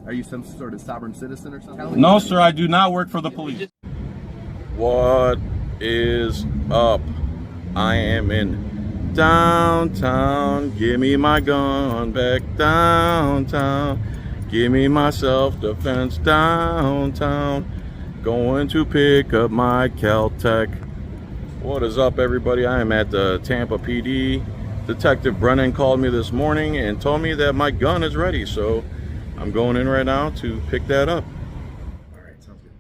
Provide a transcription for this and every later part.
Are you some sort of sovereign citizen or something? No, sir, I do not work for the police. What is up? I am in downtown. Give me my gun back downtown. Give me my self-defense downtown. Going to pick up my Caltech. What is up, everybody? I am at the Tampa PD. Detective Brennan called me this morning and told me that my gun is ready, so I'm going in right now to pick that up. All right, sounds good.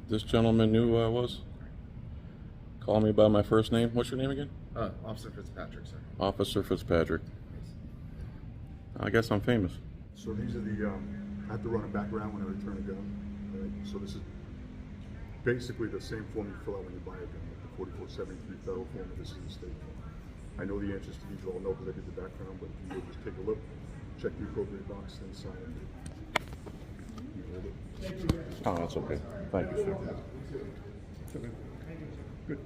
This gentleman knew who I was. Call me by my first name. What's your name again? Officer Fitzpatrick, sir. Officer Fitzpatrick. I guess I'm famous. So these are the, I have to run a background when I return a gun, right? So this is basically the same form you fill out when you buy a gun, like the 4473 federal form, and this is the state form. I know the answers to these all know because I did the background, but if you will just take a look, check the appropriate box, then sign it. You hold it. Oh, that's okay. Thank you, sir. Okay. Good.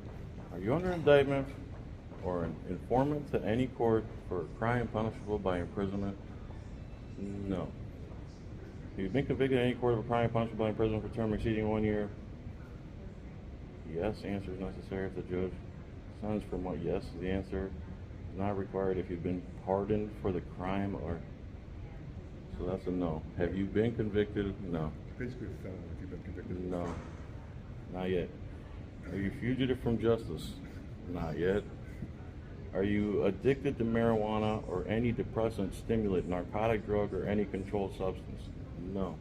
Are you under indictment or an informant to any court for a crime punishable by imprisonment? No. Have you been convicted in any court of a crime punishable by imprisonment for a term exceeding 1 year? Yes. Answer is necessary if the judge signs from what yes. The answer is not required if you've been pardoned for the crime or... So that's a no. Have you been convicted? No. Basically a felon if you've been convicted. No. Not yet. Are you fugitive from justice? Not yet. Are you addicted to marijuana or any depressant, stimulant, narcotic drug, or any controlled substance? No.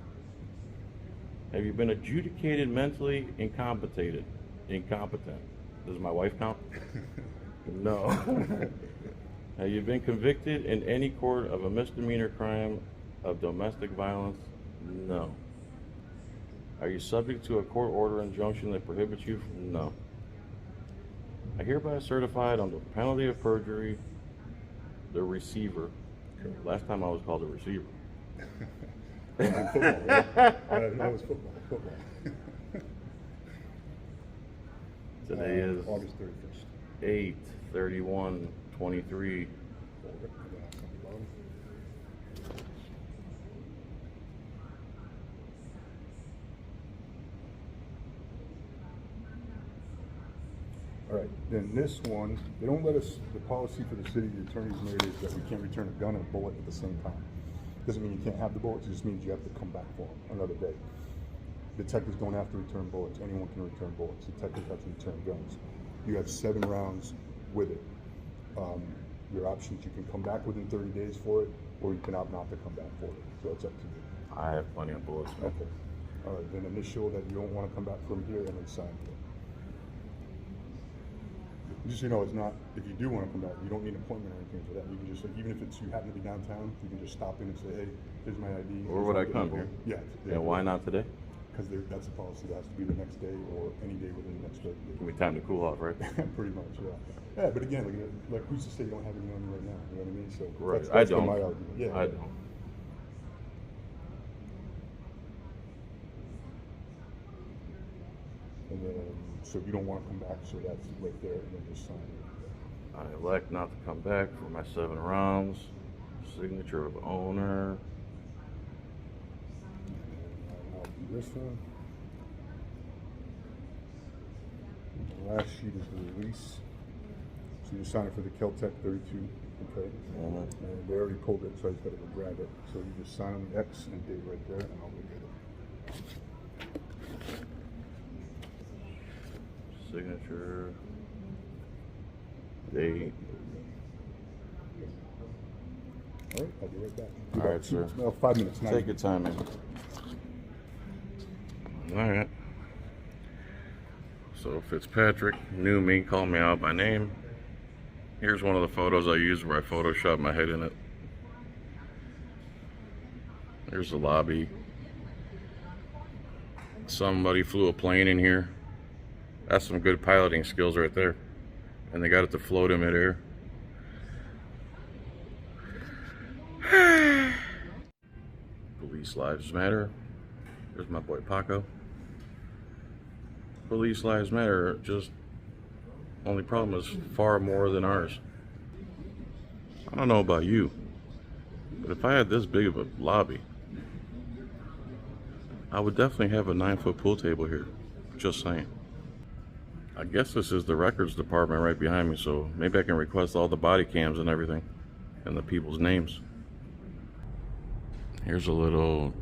Have you been adjudicated mentally incompetent? Does my wife count? No. Have you been convicted in any court of a misdemeanor crime of domestic violence? No. Are you subject to a court order injunction that prohibits you from... No. I hereby certified under penalty of perjury the receiver. Last time I was called a receiver. Football, right? That was football. Today is August 31st. 8/31/23. All right, then this one, they don't let us, the policy for the city, the attorney's made is that we can't return a gun and a bullet at the same time. Doesn't mean you can't have the bullets, it just means you have to come back for them another day. Detectives don't have to return bullets, anyone can return bullets. Detectives have to return guns. You have 7 rounds with it. Your options, you can come back within 30 days for it, or you can opt not to come back for it. So it's up to you. I have plenty of bullets. Okay. All right, then initial that you don't want to come back from here and then sign here. Just so you know, it's not, if you do want to come back, you don't need an appointment or anything for that. You can just, even if it's, you happen to be downtown, you can just stop in and say, hey, here's my ID. Or would I come here? Yeah. Yeah, why not today? Because that's a policy that has to be the next day or any day within the next 30 days. Give me time to cool off, right? Pretty much, yeah. Yeah, but again, like who's to say you don't have any on you right now? You know what I mean? So Right. that's I don't. my argument. Yeah, I yeah. don't. And then, so you don't want to come back, so that's right there, and then just sign it. I elect not to come back for my 7 rounds. Signature of owner. And I'll do this one. The last sheet is the release. So you sign it for the Caltech 32, okay? And they already pulled it, so I just gotta go grab it. So you just sign on the X and date right there, and I'll go get it. Signature. Date. All right, I'll be right back. All right, sir. 5 minutes. Take your time, man. All right. So Fitzpatrick knew me, called me out by name. Here's one of the photos I used where I photoshopped my head in it. There's the lobby. Somebody flew a plane in here. That's some good piloting skills right there. And they got it to float in midair. Police lives matter. There's my boy Paco. Police lives matter, just only problem is far more than ours. I don't know about you, but if I had this big of a lobby, I would definitely have a 9-foot pool table here. Just saying. I guess this is the records department right behind me, so maybe I can request all the body cams and everything and the people's names. Here's a little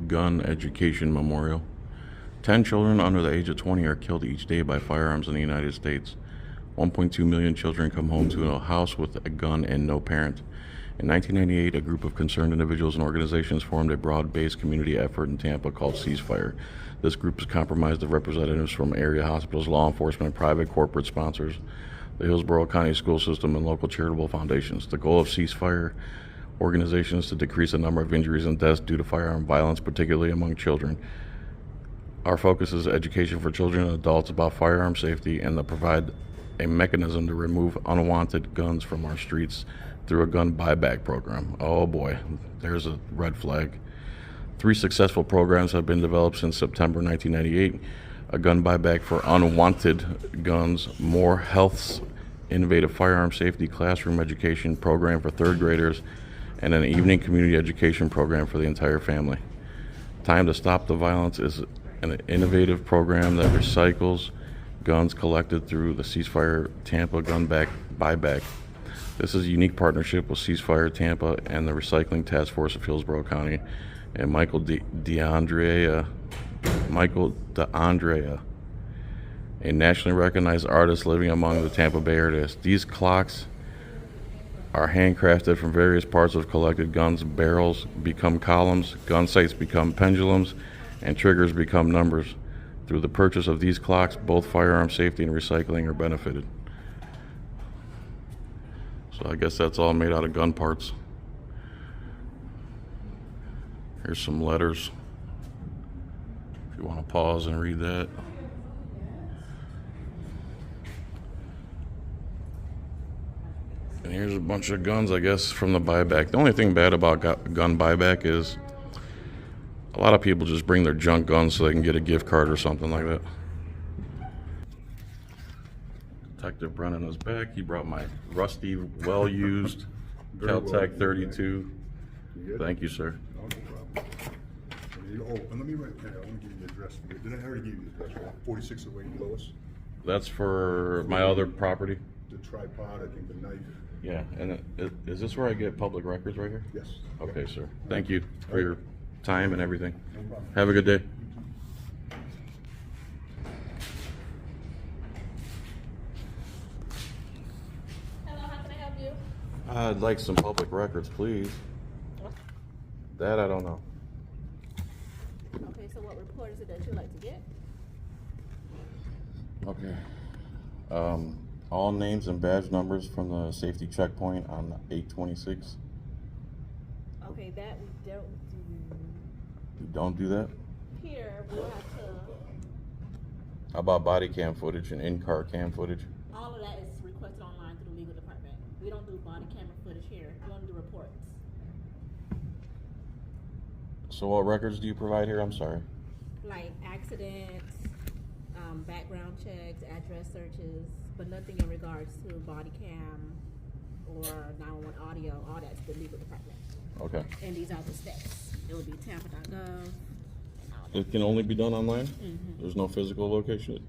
gun education memorial. 10 children under the age of 20 are killed each day by firearms in the United States. 1.2 million children come home to a house with a gun and no parent. In 1998, a group of concerned individuals and organizations formed a broad-based community effort in Tampa called Ceasefire. This group is comprised of representatives from area hospitals, law enforcement, private corporate sponsors, the Hillsborough County school system, and local charitable foundations. The goal of Ceasefire organizations is to decrease the number of injuries and deaths due to firearm violence, particularly among children. Our focus is education for children and adults about firearm safety and to provide a mechanism to remove unwanted guns from our streets through a gun buyback program. Oh boy, there's a red flag. 3 successful programs have been developed since September 1998. A gun buyback for unwanted guns, More Health's innovative firearm safety classroom education program for 3rd graders, and an evening community education program for the entire family. Time to Stop the Violence is an innovative program that recycles guns collected through the Ceasefire Tampa gun buyback. This is a unique partnership with Ceasefire Tampa and the Recycling Task Force of Hillsborough County and Michael DeAndrea, a nationally recognized artist living among the Tampa Bay area. These clocks are handcrafted from various parts of collected guns. Barrels become columns, gun sights become pendulums, and triggers become numbers. Through the purchase of these clocks, both firearm safety and recycling are benefited. So I guess that's all made out of gun parts. Here's some letters, if you want to pause and read that. And here's a bunch of guns, I guess, from the buyback. The only thing bad about gun buyback is a lot of people just bring their junk guns so they can get a gift card or something like that. Detective Brennan is back. He brought my rusty, well-used Caltech 32. Thank you, sir. No problem. Oh, and let me write, okay, I want to give you the address. Did I already give you the address, right? 4608 Lois? That's for my other property? The tripod, I think the knife. Yeah, and is this where I get public records right here? Yes. Okay, sir. Thank you for your time and everything. No problem. Have a good day. Hello, how can I help you? I'd like some public records, please. That I don't know. Okay, so what report is it that you'd like to get? Okay. All names and badge numbers from the safety checkpoint on 826. Okay, that we don't do You don't do that? here. We'll have to, How about body cam footage and in-car cam footage? all of that is requested online through the legal department. We don't do body camera footage here. We only do reports. So what records do you provide here? I'm sorry. Like accidents, background checks, address searches, but nothing in regards to body cam or 911 audio. All that's the legal department. Okay. And these are the steps. It would be tampa.gov and all that. It can only be done online? Mhm. There's no physical location?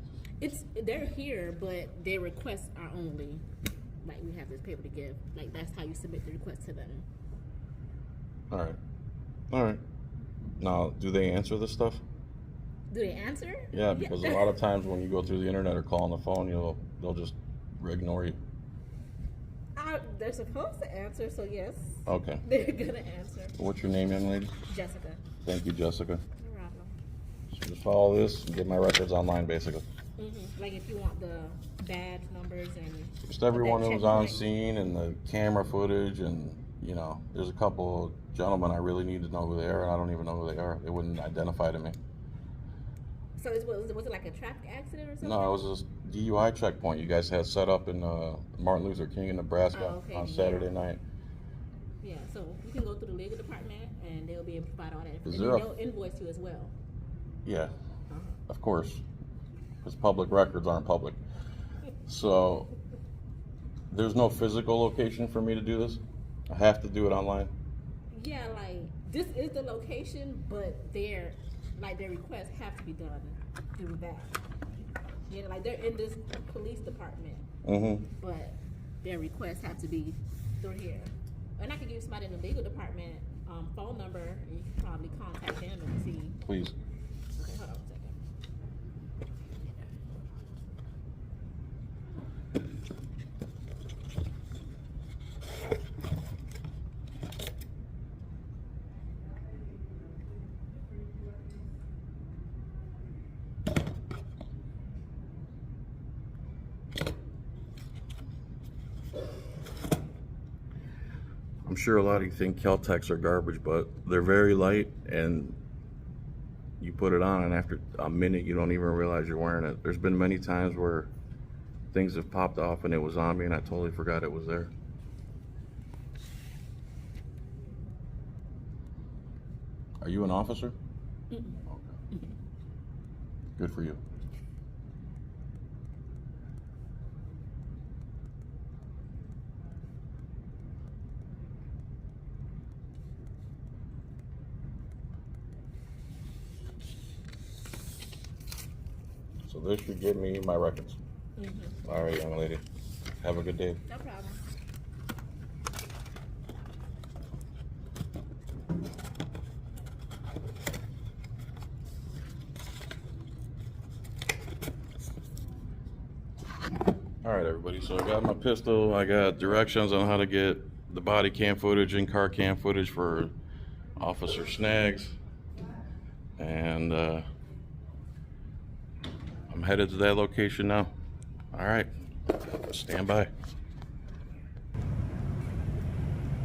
They're here, but their requests are only like we have this paper to give. Like that's how you submit the request to them. All right. All right. Now, do they answer this stuff? Do they answer? Yeah, because a lot of times when you go through the internet or call on the phone, they'll just ignore you. They're supposed to answer, so yes. Okay. They're gonna answer. What's your name, young lady? Jessica. Thank you, Jessica. No problem. So just follow this and get my records online, basically. Like if you want the badge numbers and Just everyone that who was on checkpoint. scene and the camera footage, and there's a couple gentlemen I really need to know who they are, and I don't even know who they are. They wouldn't identify to me. So was it like a traffic accident or something? No, it was a DUI checkpoint you guys had set up in Martin Luther King in Nebraska Oh, okay, on yeah. Saturday night. Yeah, so you can go through the legal department and they'll be able to provide all that Is information. there And a- they'll invoice you as well. Yeah, Uh-huh. of course, because public records aren't public. So there's no physical location for me to do this? I have to do it online? Yeah, like this is the location, but they're like their requests have to be done through that. Yeah, like they're in this police department, but their requests have to be through here. And I can give you somebody in the legal department phone number, and you can probably contact them and see. Please. Okay, hold on a second. I'm sure a lot of you think Kel-Tecs are garbage, but they're very light, and you put it on, and after a minute, you don't even realize you're wearing it. There's been many times where things have popped off and it was on me, and I totally forgot it was there. Are you an officer? Okay. Good for you. So this should give me my records. All right, young lady. Have a good day. No problem. All right, everybody. So I got my pistol. I got directions on how to get the body cam footage and car cam footage for Officer Snaggs. And I'm headed to that location now. All right, stand by.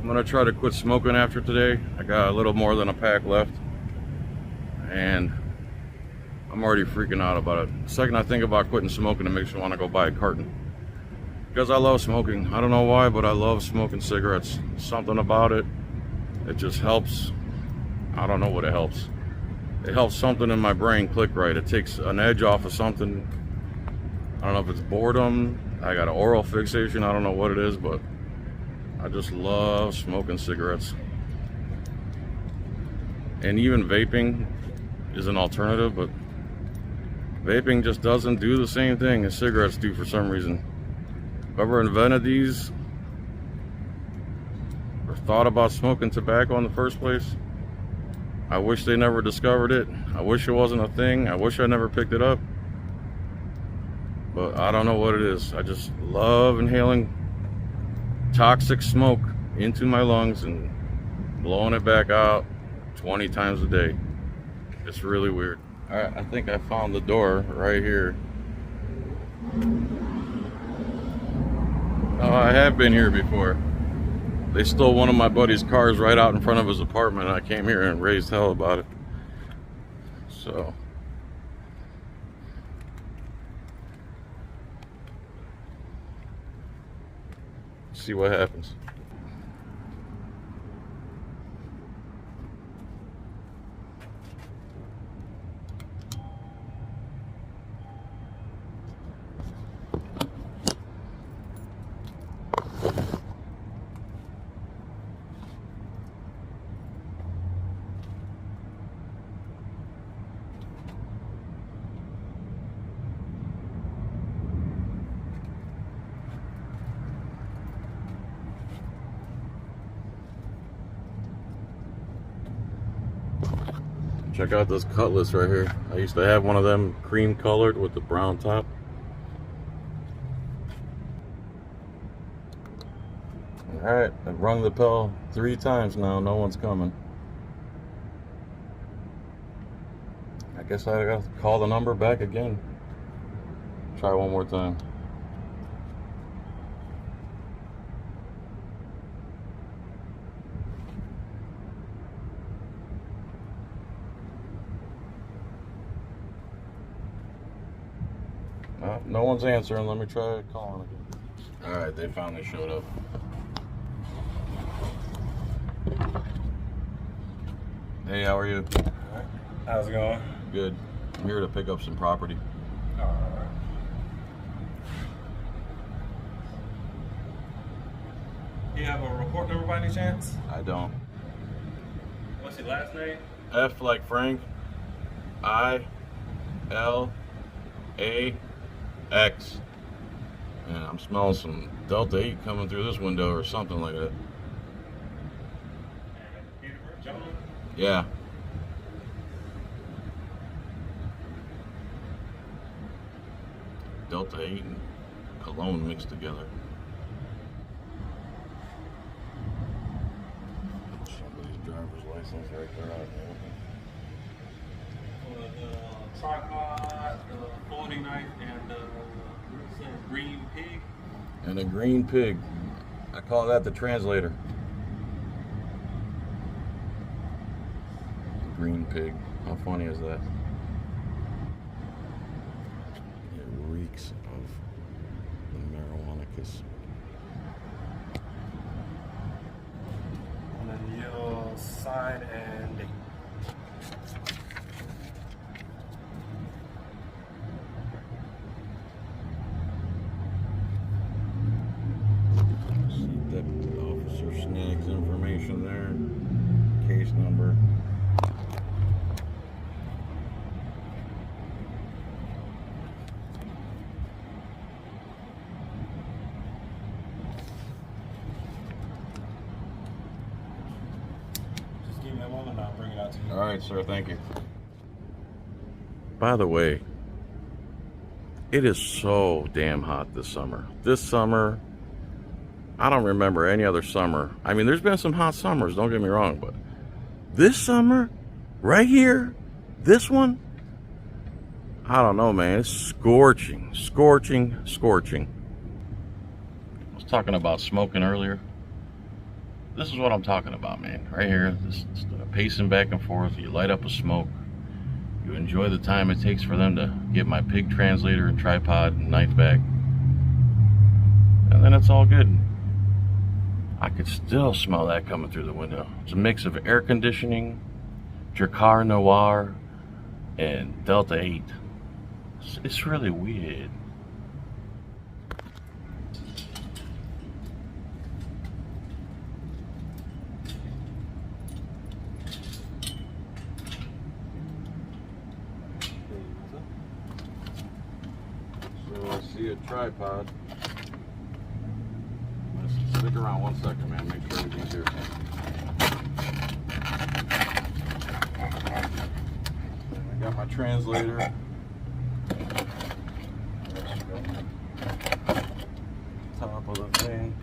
I'm gonna try to quit smoking after today. I got a little more than a pack left, and I'm already freaking out about it. The second I think about quitting smoking, it makes me want to go buy a carton. Because I love smoking. I don't know why, but I love smoking cigarettes. Something about it, it just helps. I don't know what it helps. It helps something in my brain click right. It takes an edge off of something. I don't know if it's boredom. I got an oral fixation. I don't know what it is, but I just love smoking cigarettes. And even vaping is an alternative, but vaping just doesn't do the same thing as cigarettes do for some reason. Whoever invented these or thought about smoking tobacco in the first place, I wish they never discovered it. I wish it wasn't a thing. I wish I never picked it up. But I don't know what it is. I just love inhaling toxic smoke into my lungs and blowing it back out 20 times a day. It's really weird. All right, I think I found the door right here. Oh, I have been here before. They stole one of my buddy's cars right out in front of his apartment, and I came here and raised hell about it. So see what happens. Check out this Cutlass right here. I used to have one of them cream colored with the brown top. Alright, I've rung the bell 3 times now, no one's coming. I guess I gotta call the number back again. Try one more time. No one's answering. Let me try calling again. All right, they finally showed up. Hey, how are you? All right. How's it going? Good. I'm here to pick up some property. All right. Do you have a report number by any chance? I don't. What's your last name? F like Frank, JohnFilax. And I'm smelling some Delta 8 coming through this window or something like that. Yeah. Delta 8 and cologne mixed together. Somebody's driver's license right there. Tripod, folding knife, and green pig. And a green pig. I call that the translator. Green pig. How funny is that? It reeks of the marijuana kiss. And then you'll sign and date. See that officer snags information there. Case number. Just give me a moment and I'll bring it out to you. All right, sir. Thank you. By the way, it is so damn hot this summer. This summer, I don't remember any other summer. I mean, there's been some hot summers, don't get me wrong, but this summer, right here, this one, I don't know, man. It's scorching, scorching, scorching. I was talking about smoking earlier. This is what I'm talking about, man. Right here, this pacing back and forth. You light up a smoke. You enjoy the time it takes for them to get my pig translator and tripod and knife back. And then it's all good. I could still smell that coming through the window. It's a mix of air conditioning, Dracar Noir, and Delta 8. It's really weird. So I see a tripod. Let's stick around 1 second, man. Make sure everything's here. I got my translator. Top of the thing.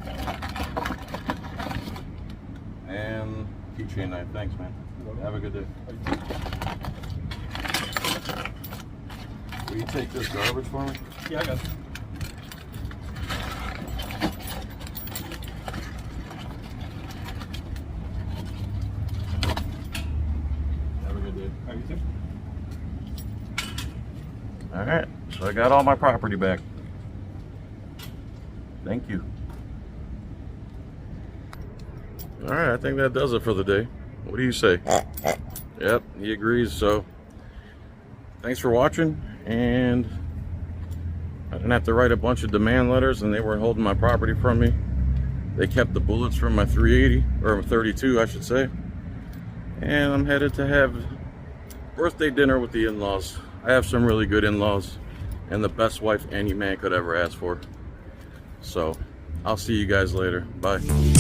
And keychain knife. Thanks, man. Have a good day. Will you take this garbage for me? Yeah, I got it. Have a good day. Are you too? All right, so I got all my property back. Thank you. All right, I think that does it for the day. What do you say? Yep, he agrees. So thanks for watching, and I didn't have to write a bunch of demand letters, and they weren't holding my property from me. They kept the bullets from my 380, or 32, I should say. And I'm headed to have birthday dinner with the in-laws. I have some really good in-laws, and the best wife any man could ever ask for. So I'll see you guys later. Bye.